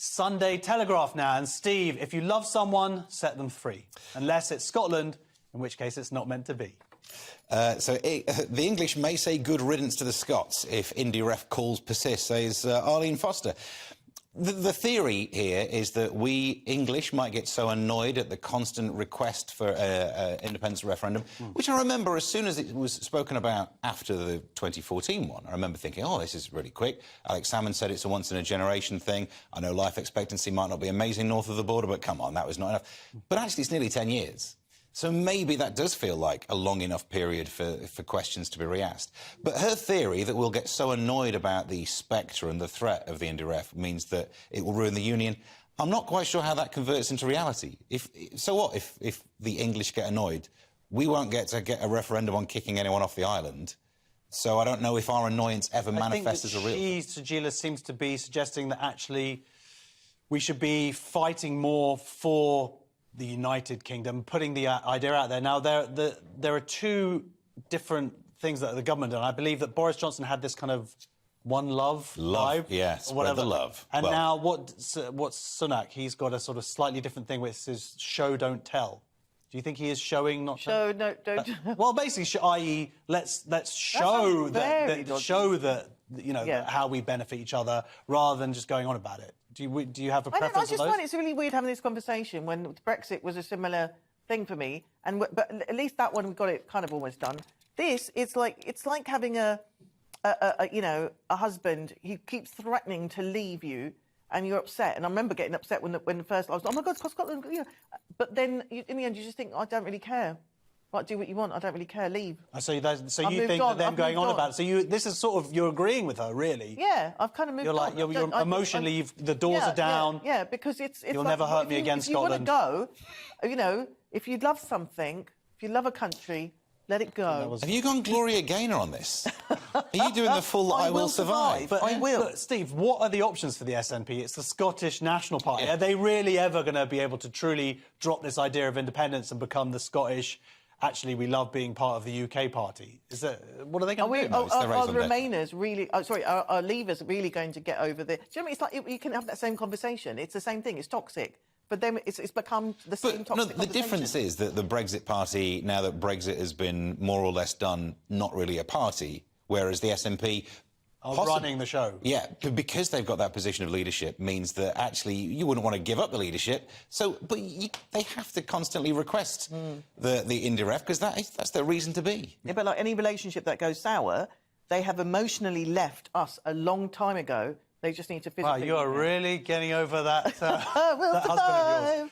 Sunday Telegraph now. And Steve, if you love someone, set them free. Unless it's Scotland, in which case it's not meant to be. The English may say good riddance to the Scots if indyref calls persist, says Arlene Foster. The theory here is that we English might get so annoyed at the constant request for independence referendum, which I remember as soon as it was spoken about after the 2014 one, I remember thinking, oh, this is really quick. Alex Salmond said it's a once-in-a-generation thing. I know life expectancy might not be amazing north of the border, but come on, that was not enough. But actually, it's nearly 10 years. So maybe that does feel like a long enough period for questions to be re-asked. But her theory that we'll get so annoyed about the spectre and the threat of the indyref means that it will ruin the union. I'm not quite sure how that converts into reality. So what if the English get annoyed? We won't get to get a referendum on kicking anyone off the island. So I don't know if our annoyance ever manifests as a real thing. Sajila seems to be suggesting that actually we should be fighting more for the United Kingdom, putting the idea out there. Now, there are two different things that the government done. I believe that Boris Johnson had this kind of one love vibe. Yes, or whatever. The love. And now what's Sunak? He's got a sort of slightly different thing which is show, don't tell. Do you think he is showing, not show, no, don't? Well, basically, i.e., let's show that you know how we benefit each other, rather than just going on about it. Do you have a preference? I just find it's really weird having this conversation when Brexit was a similar thing for me, but at least that one we got it kind of almost done. This it's like having a husband who keeps threatening to leave you, and you're upset. And I remember getting upset when first I was, oh my God, Scotland, you know. But then in the end you just think, I don't really care. Like, do what you want. I don't really care. Leave. So you think that them going on about it? So this is sort of you're agreeing with her, really? Yeah, I've kind of moved on. You're emotionally, the doors are down. Yeah, because it's you'll like, never hurt me again, Scotland. If you want to go, if you love something, if you love a country, let it go. Have you gone Gloria Gaynor on this? Are you doing the full I will survive? But I will. Look, Steve, what are the options for the SNP? It's the Scottish National Party. Are they really ever going to be able to truly drop this idea of independence and become the Scottish, actually, we love being part of the UK party? What are they going to do? Are the Remainers really... are Leavers really going to get over the... Do you know what I mean? It's like you can have that same conversation. It's the same thing. It's toxic. But then it's become the same toxic conversation. The difference is that the Brexit Party, now that Brexit has been more or less done, not really a party, whereas the SNP... running the show. Yeah, because they've got that position of leadership means that actually you wouldn't want to give up the leadership. But they have to constantly request the indyref because that's their reason to be. Yeah, but like any relationship that goes sour, they have emotionally left us a long time ago. They just need to physically... Wow, you are really getting over that, that husband of yours.